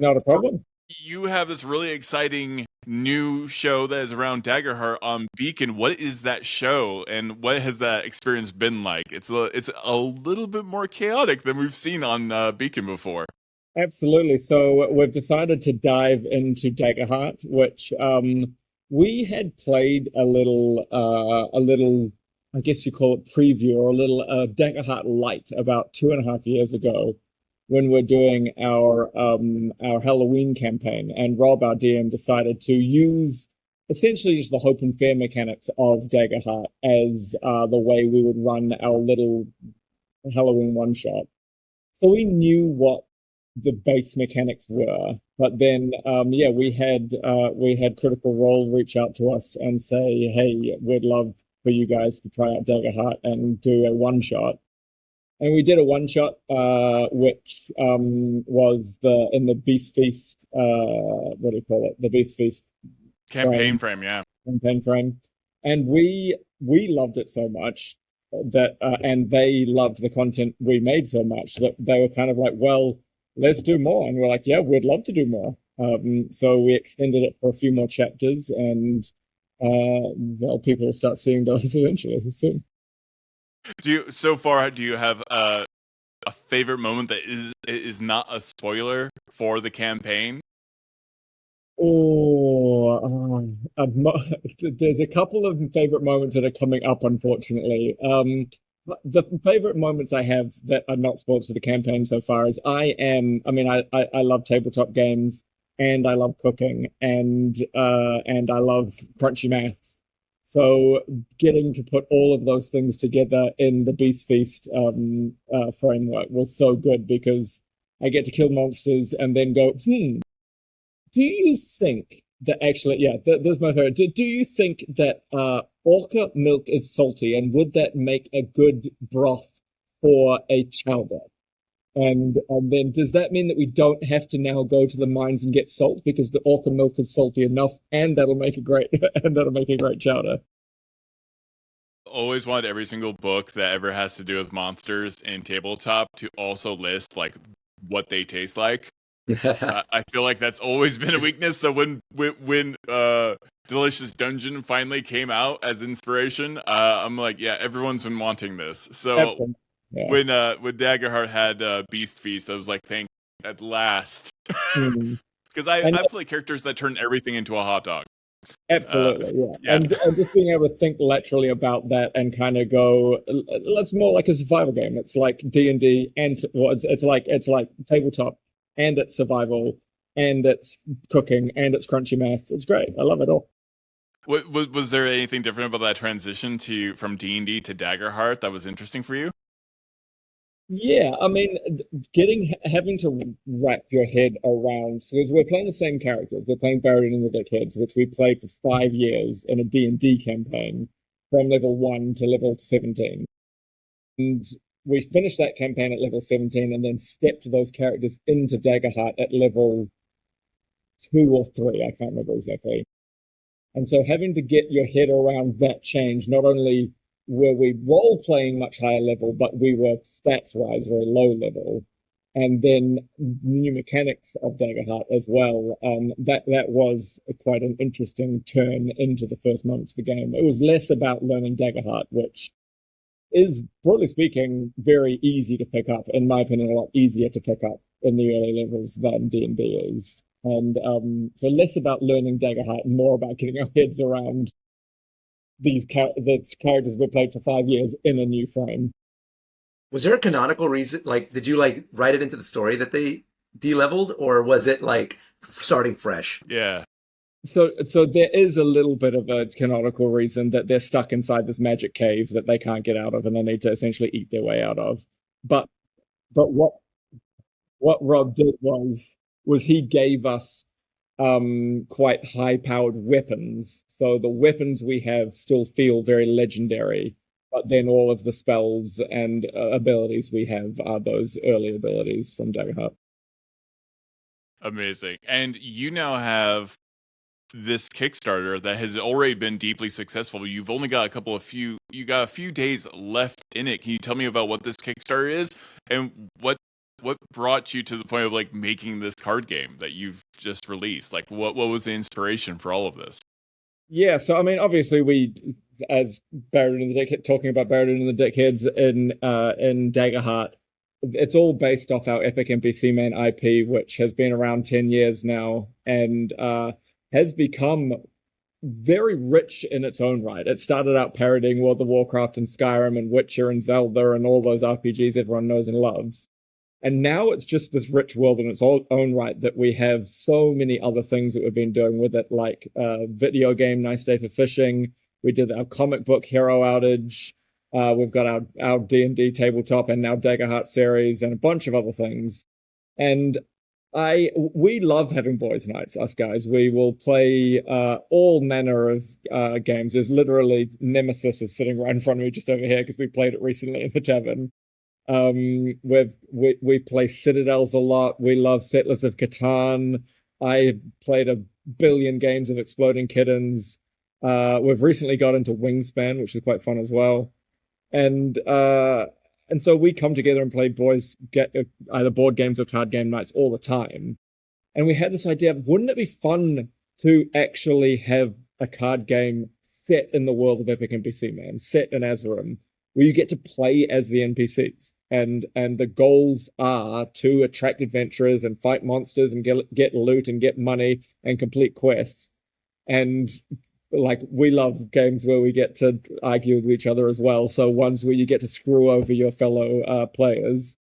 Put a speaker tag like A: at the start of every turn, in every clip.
A: Not a
B: For
A: problem.
B: you have this really exciting new show that is around Daggerheart on Beacon. What is that show, and what has that experience been like? It's a little bit more chaotic than we've seen on Beacon before.
A: Absolutely. So we've decided to dive into Daggerheart, which we had played a little, I guess you call it preview or a little Daggerheart Light about 2.5 years ago when we're doing our Halloween campaign. And Rob, our DM, decided to use essentially just the hope and fear mechanics of Daggerheart as the way we would run our little Halloween one shot. So we knew what the base mechanics were, but then yeah, we had Critical Role reach out to us and say, hey, we'd love for you guys to try out Daggerheart and do a one shot. And we did a one shot, which was the in the Beast Feast. What do you call it? The Beast Feast
B: Campaign
A: frame,
B: frame, yeah.
A: campaign frame, and we loved it so much that, and they loved the content we made so much that they were kind of like, well, let's do more, and we're like, yeah, we'd love to do more. So we extended it for a few more chapters, and well, people will start seeing those eventually soon.
B: Do you have a favorite moment that is not a spoiler for the campaign?
A: There's a couple of favorite moments that are coming up, unfortunately. The favorite moments I have that are not spoiled for the campaign so far is I mean, I love tabletop games and I love cooking and I love crunchy maths. So getting to put all of those things together in the Beast Feast framework was so good because I get to kill monsters and then go, do you think that actually, yeah, this is my favorite. Do you think that orca milk is salty, and would that make a good broth for a chowder? And then does that mean that we don't have to now go to the mines and get salt because the orca milk is salty enough, and that'll make a great and that'll make a great chowder?
B: Always wanted every single book that ever has to do with monsters in tabletop to also list like what they taste like. I feel like that's always been a weakness. So when Delicious Dungeon finally came out as inspiration, I'm like, yeah, everyone's been wanting this. So
A: Absolutely. Yeah.
B: when Daggerheart had Beast Feast, I was like, thank at last,
A: Mm.
B: because
A: And
B: I play characters that turn everything into a hot dog. Uh,
A: absolutely, yeah.
B: yeah,
A: And just being able to think laterally about that and kind of go, let's more like a survival game. It's like D&D and well, it's like tabletop and it's survival and it's cooking and it's crunchy math. It's great. I love it all.
B: was there anything different about that transition to from D&D to Daggerheart that was interesting for you?
A: Yeah, I mean, having to wrap your head around, so because we're playing the same characters, we're playing Buried in the Kids, which we played for 5 years in a D&D campaign from level 1 to level 17. And we finished that campaign at level 17 and then stepped those characters into Daggerheart at level 2 or 3. I can't remember exactly. And so having to get your head around that change, not only were we role playing much higher level, but we were stats wise very low level. And then new mechanics of Daggerheart as well. That was quite an interesting turn into the first moments of the game. It was less about learning Daggerheart, which is, broadly speaking, very easy to pick up. In my opinion, a lot easier to pick up in the early levels than D&D is. And so less about learning Daggerheart and more about getting our heads around the characters we played for 5 years in a new frame.
C: Was there a canonical reason? Like, did you like write it into the story that they de-leveled, or was it like starting fresh?
B: Yeah.
A: So there is a little bit of a canonical reason that they're stuck inside this magic cave that they can't get out of, and they need to essentially eat their way out of. But but what Rob did was he gave us quite high powered weapons. So the weapons we have still feel very legendary, but then all of the spells and abilities we have are those early abilities from Daggerheart.
B: Amazing. And you now have this Kickstarter that has already been deeply successful. You've only got you got a few days left in it. Can you tell me about what this Kickstarter is and what what brought you to the point of like making this card game that you've just released? Like, what was the inspiration for all of this?
A: Yeah, so I mean, obviously, as Buried in the Dick, talking about Buried in the Dickheads in Daggerheart, it's all based off our epic NPC main IP, which has been around 10 years now and has become very rich in its own right. It started out parodying World of Warcraft and Skyrim and Witcher and Zelda and all those RPGs everyone knows and loves. And now it's just this rich world in its own right that we have so many other things that we've been doing with it, like video game Nice Day for Fishing. We did our comic book Hero Outage. We've got our D&D tabletop and now Daggerheart series and a bunch of other things. And we love having boys' nights, us guys. We will play all manner of games. There's literally Nemesis is sitting right in front of me just over here because we played it recently in the tavern. We play Citadels a lot. We love Settlers of Catan. I played a billion games of Exploding Kittens. We've recently got into Wingspan, which is quite fun as well. And so we come together and play either board games or card game nights all the time. And we had this idea, wouldn't it be fun to actually have a card game set in the world of Epic NPC, man, set in Azerim, where you get to play as the NPCs. And the goals are to attract adventurers and fight monsters and get loot and get money and complete quests. And like, we love games where we get to argue with each other as well. So ones where you get to screw over your fellow players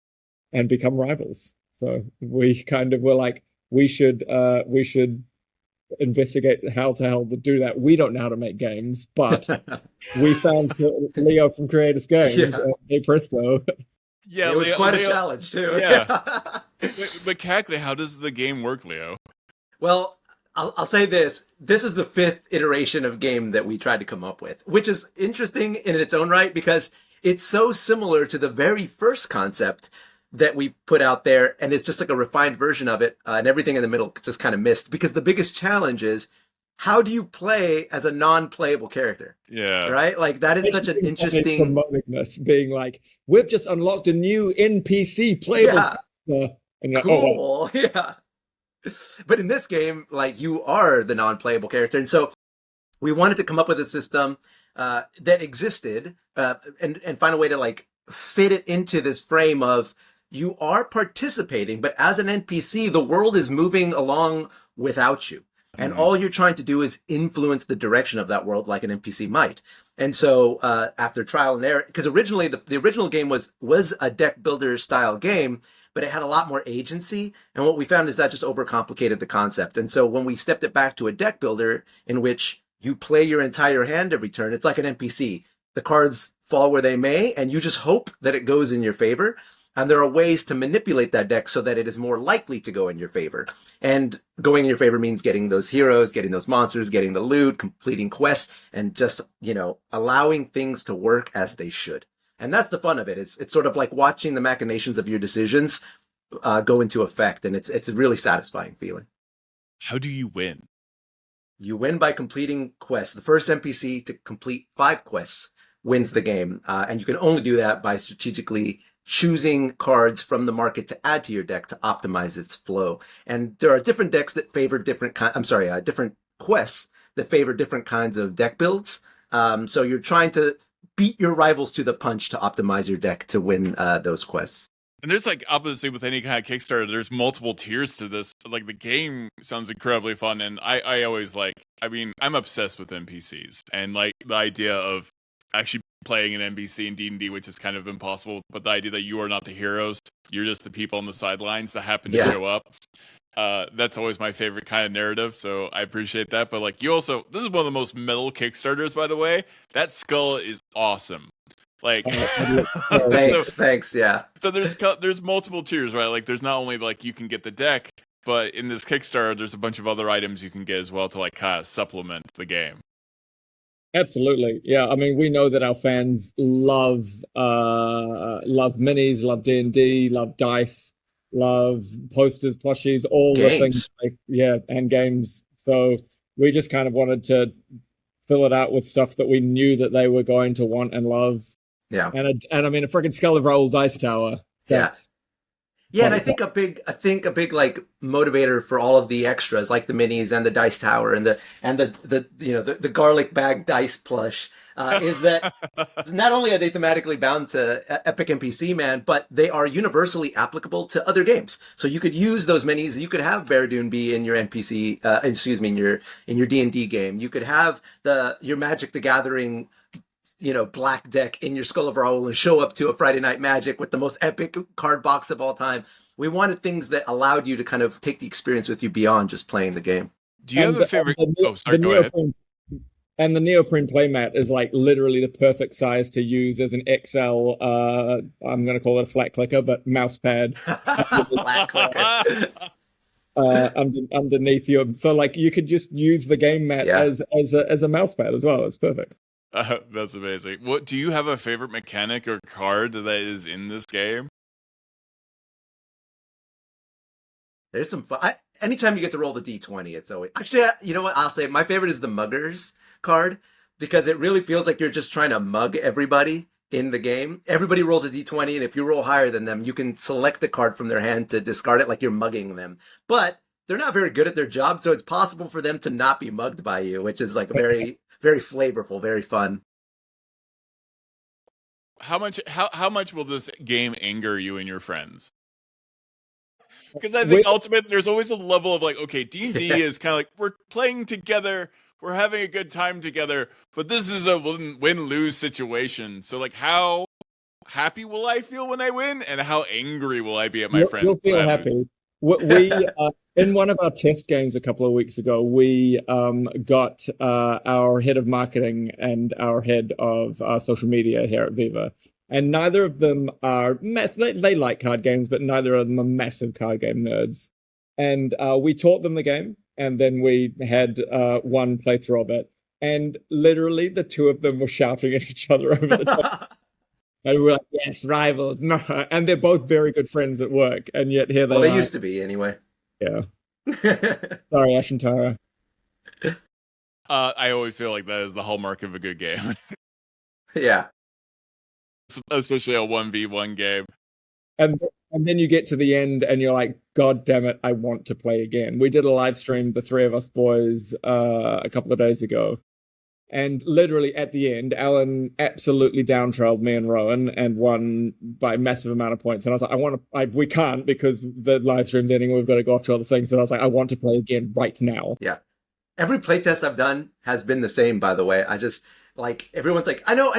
A: and become rivals. So we kind of were like, we should investigate how to hell to do that. We don't know how to make games, but we found Leo from Creators Games.
C: Yeah.
A: Hey presto.
B: Yeah,
C: it was quite a challenge too.
B: Yeah. Mechanically, how does the game work, Leo?
C: Well, I'll say this. This is the 5th iteration of game that we tried to come up with, which is interesting in its own right because it's so similar to the very first concept that we put out there, and it's just like a refined version of it, and everything in the middle just kind of missed, because the biggest challenge is, how do you play as a non-playable character?
B: Yeah.
C: Right? Like, that is such an interesting...
A: Being like, we've just unlocked a new NPC playable.
C: Yeah.
A: And like,
C: cool. Oh. Yeah. But in this game, like, you are the non-playable character. And so we wanted to come up with a system that existed and find a way to, like, fit it into this frame of, you are participating, but as an NPC, the world is moving along without you. And all you're trying to do is influence the direction of that world like an NPC might. And so after trial and error, because originally the original game was a deck builder style game, but it had a lot more agency. And what we found is that just overcomplicated the concept. And so when we stepped it back to a deck builder in which you play your entire hand every turn, it's like an NPC. The cards fall where they may, and you just hope that it goes in your favor. And there are ways to manipulate that deck so that it is more likely to go in your favor. And going in your favor means getting those heroes, getting those monsters, getting the loot, completing quests, and just, allowing things to work as they should. And that's the fun of it. It's sort of like watching the machinations of your decisions go into effect. And it's a really satisfying feeling.
B: How do you win?
C: You win by completing quests. The first NPC to complete 5 quests wins the game. And you can only do that by strategically choosing cards from the market to add to your deck to optimize its flow. And there are different decks that favor different quests that favor different kinds of deck builds. So you're trying to beat your rivals to the punch to optimize your deck to win those quests.
B: And there's, like, obviously with any kind of Kickstarter, there's multiple tiers to this. Like, the game sounds incredibly fun, and I always I'm obsessed with NPCs, and, like, the idea of actually playing an NPC in D&D, which is kind of impossible, but the idea that you are not the heroes, you're just the people on the sidelines that happen to show up. That's always my favorite kind of narrative, so I appreciate that. But, like, this is one of the most metal Kickstarters, by the way. That skull is awesome. Like,
C: thanks, yeah.
B: So there's multiple tiers, right? Like, there's not only, like, you can get the deck, but in this Kickstarter, there's a bunch of other items you can get as well to, like, kind of supplement the game.
A: Absolutely. Yeah. I mean, we know that our fans love minis, love D&D, love dice, love posters, plushies, all
C: games.
A: The things and games. So we just kind of wanted to fill it out with stuff that we knew that they were going to want and love.
C: Yeah.
A: And I mean, a freaking Skull of Raoul dice tower.
C: Yes. Yeah, and I think like motivator for all of the extras, like the minis and the dice tower and the garlic bag dice plush, is that not only are they thematically bound to Epic NPC Man, but they are universally applicable to other games. So you could use those minis. You could have Barradoon be in your NPC, in your D&D game. You could have your Magic the Gathering, black deck in your Skull of Raoul and show up to a Friday Night Magic with the most epic card box of all time. We wanted things that allowed you to kind of take the experience with you beyond just playing the game.
B: Do you have a favorite? Sorry, go ahead.
A: And the neoprene playmat is like literally the perfect size to use as an XL, I'm going to call it a flat clicker, but mouse pad.
C: Flat clicker.
A: Underneath you. So like you could just use the game mat as a mouse pad as well. It's perfect.
B: That's amazing. What do you have a favorite mechanic or card that is in this game?
C: There's some fun. Anytime you get to roll the D20, it's always... Actually, you know what? I'll say my favorite is the Muggers card, because it really feels like you're just trying to mug everybody in the game. Everybody rolls a D20, and if you roll higher than them, you can select the card from their hand to discard it like you're mugging them. But they're not very good at their job, so it's possible for them to not be mugged by you, which is like very, very flavorful, very fun.
B: How much will this game anger you and your friends? Because I think ultimately there's always a level of like, okay, D&D is kind of like we're playing together, we're having a good time together, but this is a win-lose situation. So like, how happy will I feel when I win, and how angry will I be at my friends?
A: You'll feel happy. We in one of our test games a couple of weeks ago, we got our head of marketing and our head of social media here at Viva. And neither of them are they like card games, but neither of them are massive card game nerds. And we taught them the game, and then we had one playthrough of it. And literally the two of them were shouting at each other over the top. And we were like, yes, rivals. And they're both very good friends at work. And yet here they are.
C: Well, they used to be anyway.
A: Yeah. Sorry, Ash and Tara.
B: I always feel like that is the hallmark of a good game.
C: Yeah.
B: Especially a 1v1 game.
A: And then you get to the end and you're like, God damn it, I want to play again. We did a live stream, the three of us boys, a couple of days ago. And literally at the end, Alan absolutely downtrailed me and Rowan and won by a massive amount of points. And I was like, we can't because the live stream's ending. We've got to go off to other things. So I was like, I want to play again right now.
C: Yeah. Every playtest I've done has been the same, by the way. I just... Like everyone's like, I know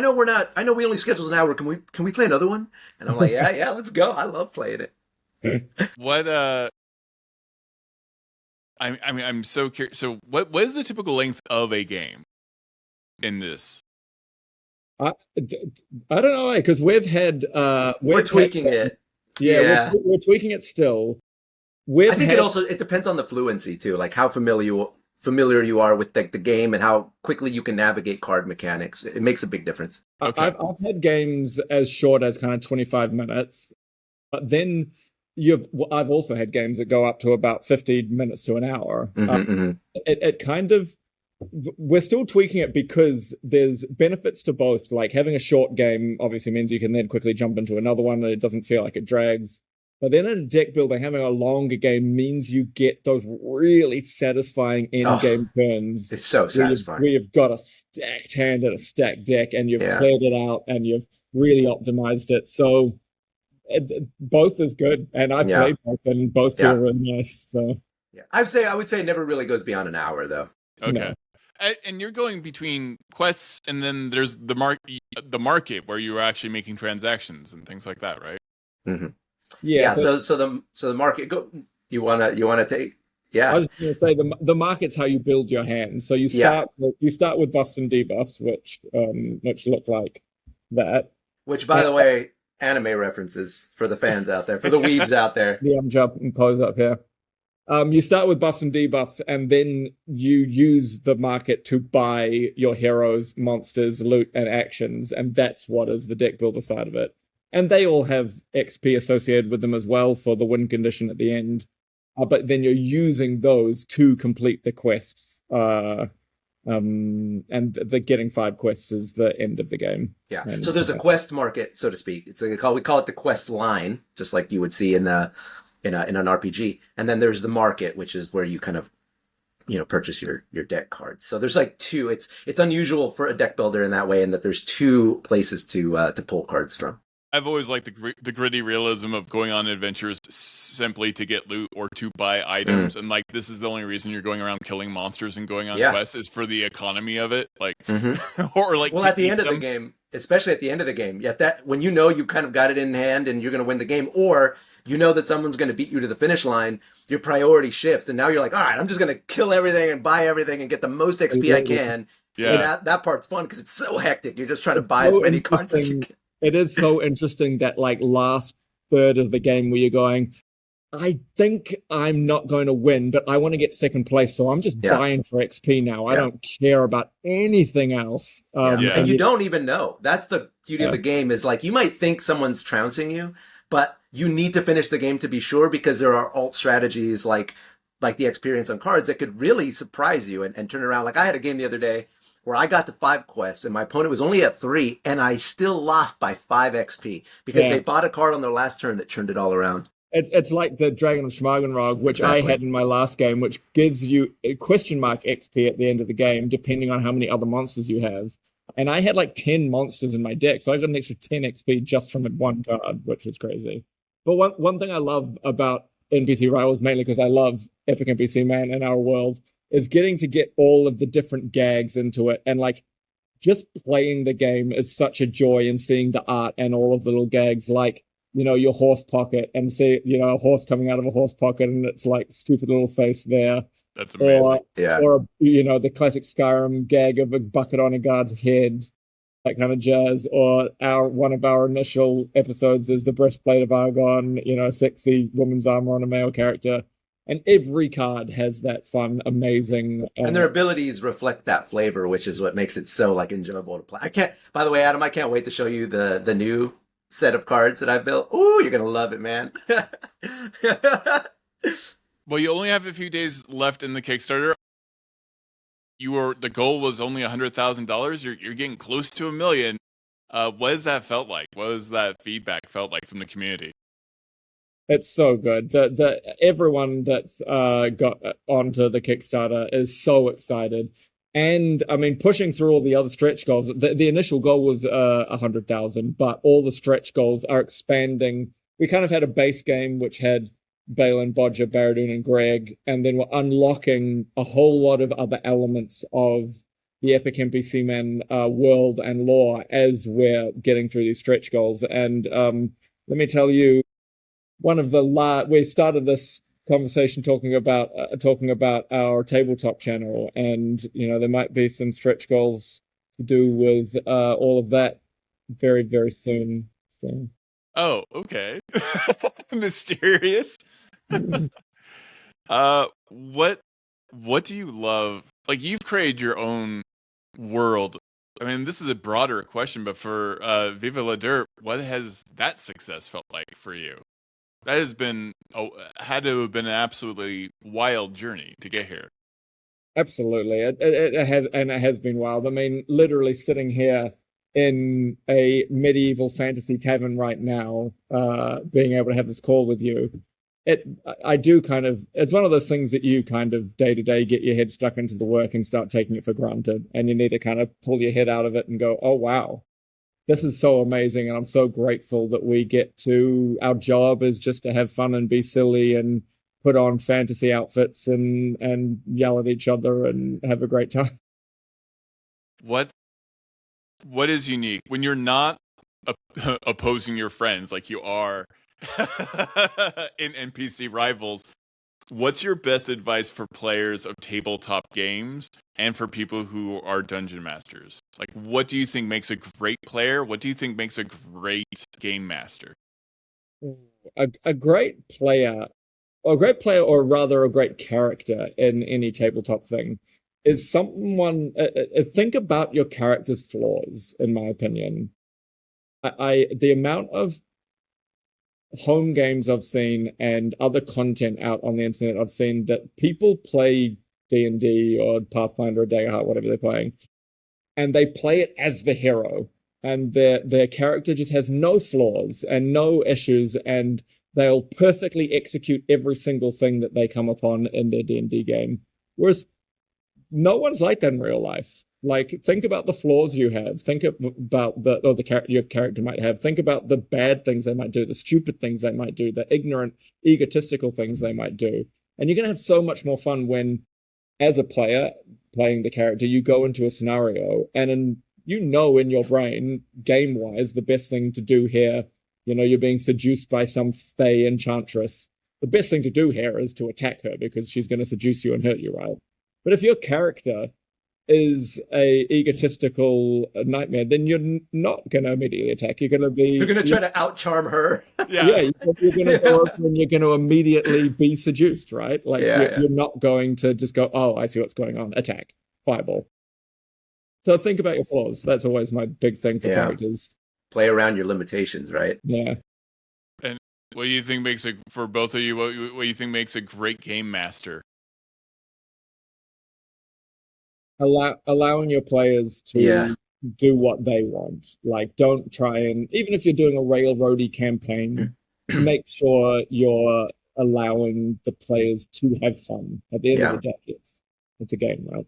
C: we only scheduled an hour. Can we play another one? And I'm like, yeah, let's go. I love playing it.
B: What I'm so curious. So what is the typical length of a game in this?
A: I don't know, because we've had
C: we're tweaking it.
A: Yeah. We're tweaking it still.
C: I think it depends on the fluency too, like how familiar you are with the game and how quickly you can navigate card mechanics. It makes a big difference.
A: Okay. I've had games as short as kind of 25 minutes, but then I've also had games that go up to about 15 minutes to an hour. It kind of, we're still tweaking it because there's benefits to both. Like having a short game obviously means you can then quickly jump into another one and it doesn't feel like it drags. But then in deck building, having a longer game means you get those really satisfying end-game turns.
C: It's so satisfying.
A: Where you've got a stacked hand and a stacked deck, and you've cleared it out, and you've really optimized it. So both is good, and I've played both, and both feel really nice. So
C: I would say it never really goes beyond an hour, though.
B: Okay. No. And you're going between quests, and then there's the market where you're actually making transactions and things like that, right?
C: Mm-hmm. Yeah. So the market. You wanna take? Yeah.
A: I was going to say the market's how you build your hand. So you start with buffs and debuffs, which look like that.
C: Which, by the way, anime references for the fans out there, for the weebs out there.
A: Yeah, I'm jumping pose up here. You start with buffs and debuffs, and then you use the market to buy your heroes, monsters, loot, and actions, and that's what is the deck builder side of it. And they all have XP associated with them as well for the win condition at the end. But then you're using those to complete the quests. And the getting 5 quests is the end of the game.
C: Yeah.
A: And
C: So there's a quest market, so to speak. We call it the quest line, just like you would see in an RPG. And then there's the market, which is where you kind of purchase your deck cards. So there's like two. It's unusual for a deck builder in that way, in that there's 2 places to pull cards from.
B: I've always liked the gritty realism of going on adventures simply to get loot or to buy items, and like this is the only reason you're going around killing monsters and going on quests is for the economy of it, like, or like.
C: Well, at the end of the game, especially at the end of the game, that when you've kind of got it in hand and you're going to win the game, or that someone's going to beat you to the finish line, your priority shifts, and now you're like, all right, I'm just going to kill everything and buy everything and get the most XP I can. Yeah, and that part's fun because it's so hectic. You're just trying to buy as many cards as you can.
A: It is so interesting that like last third of the game where you're going, I think I'm not going to win, but I want to get second place, so I'm just buying for XP now. I don't care about anything else.
C: And you don't even know. That's the beauty of the game, is like you might think someone's trouncing you, but you need to finish the game to be sure, because there are alt strategies like the experience on cards that could really surprise you and turn around. Like I had a game the other day where I got to 5 quests and my opponent was only at 3, and I still lost by 5 XP because they bought a card on their last turn that turned it all around.
A: It's like the Dragon of Schmagenrog, which I had in my last game, which gives you a question mark XP at the end of the game, depending on how many other monsters you have. And I had like 10 monsters in my deck, so I got an extra 10 XP just from one card, which is crazy. But one thing I love about NPC Rivals, mainly because I love Epic NPC Man in our world, is getting to get all of the different gags into it. And like just playing the game is such a joy, and seeing the art and all of the little gags, like, your horse pocket, and see, a horse coming out of a horse pocket and it's like stupid little face there.
B: That's amazing.
A: Or the classic Skyrim gag of a bucket on a guard's head, that kind of jazz. Or one of our initial episodes is the breastplate of Argon, sexy woman's armor on a male character. And every card has that fun, amazing...
C: and their abilities reflect that flavor, which is what makes it so like enjoyable to play. By the way, Adam, I can't wait to show you the new set of cards that I built. Oh, you're going to love it, man.
B: Well, you only have a few days left in the Kickstarter. The goal was only $100,000. You're getting close to $1 million. What has that felt like? What has that feedback felt like from the community?
A: It's so good. Everyone that's got onto the Kickstarter is so excited. And I mean, pushing through all the other stretch goals, the initial goal was 100,000, but all the stretch goals are expanding. We kind of had a base game which had Balin, Bodger, Barradun, and Greg, and then we're unlocking a whole lot of other elements of the Epic NPC Man world and lore as we're getting through these stretch goals. And let me tell you, we started this conversation talking about our tabletop channel, and there might be some stretch goals to do with all of that very, very soon. So.
B: Oh, okay. Mysterious. What do you love? Like, you've created your own world. I mean, this is a broader question, but for Viva la Dirt, what has that success felt like for you? That had to have been an absolutely wild journey to get here. Absolutely.
A: It has been wild. I mean, literally sitting here in a medieval fantasy tavern right now, being able to have this call with you, it's one of those things that you kind of day to day get your head stuck into the work and start taking it for granted, and you need to kind of pull your head out of it and go, oh wow, this is so amazing, and I'm so grateful that we get to, our job is just to have fun and be silly and put on fantasy outfits and yell at each other and have a great time.
B: What is unique when you're not opposing your friends like you are in NPC Rivals? What's your best advice for players of tabletop games and for people who are dungeon masters? Like, what do you think makes a great player? What do you think makes a great game master?
A: A great player, or rather a great character in any tabletop thing, is someone, think about your character's flaws, in my opinion. The amount of home games I've seen and other content out on the internet I've seen that people play D&D or Pathfinder or Daggerheart, whatever they're playing, and they play it as the hero, and their character just has no flaws and no issues, and they'll perfectly execute every single thing that they come upon in their D&D game. Whereas no one's like that in real life. Like, think about the flaws you have. Think about your character might have. Think about the bad things they might do, the stupid things they might do, the ignorant, egotistical things they might do. And you're going to have so much more fun when, as a player playing the character, you go into a scenario and in your brain, game-wise, the best thing to do here, you're being seduced by some fey enchantress. The best thing to do here is to attack her because she's going to seduce you and hurt you, right? But if your character is a egotistical nightmare, then you're not going to immediately attack. You're going
C: to try to out-charm her.
A: Yeah, you're going to go over and you're going to immediately be seduced, right? Like, you're not going to just go, oh, I see what's going on, attack, fireball. So think about your flaws. That's always my big thing for characters.
C: Play around your limitations, right?
A: Yeah.
B: And what do you think makes for both of you, what do you think makes a great game master?
A: Allowing your players to do what they want. Like, don't try and, even if you're doing a railroady campaign, make sure you're allowing the players to have fun. At the end of the day, it's a game, right?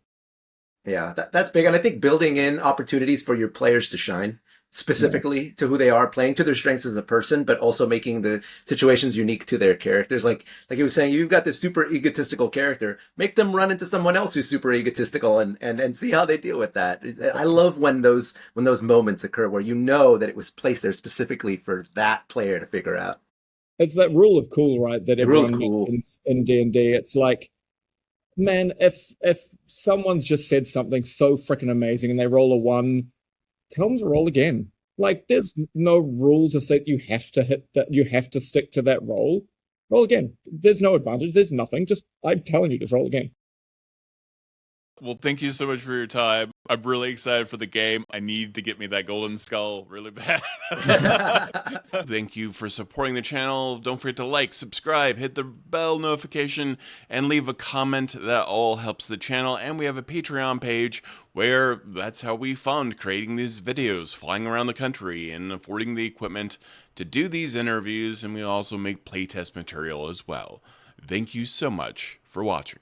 C: Yeah, that's big. And I think building in opportunities for your players to shine, specifically to who they are, playing to their strengths as a person, but also making the situations unique to their characters. Like he was saying, you've got this super egotistical character, make them run into someone else who's super egotistical and see how they deal with that. I love when those moments occur where you know that it was placed there specifically for that player to figure out.
A: It's that rule of cool, right? That everyone mentions in D&D. It's like, man, if someone's just said something so freaking amazing and they roll a 1, tell them to roll again. Like, there's no rule to say you have to hit that, you have to stick to that roll. Roll again. There's no advantage. There's nothing. I'm telling you, just roll again.
B: Well, thank you so much for your time. I'm really excited for the game. I need to get me that golden skull really bad. Thank you for supporting the channel. Don't forget to like, subscribe, hit the bell notification, and leave a comment. That all helps the channel. And we have a Patreon page where that's how we fund creating these videos, flying around the country, and affording the equipment to do these interviews. And we also make playtest material as well. Thank you so much for watching.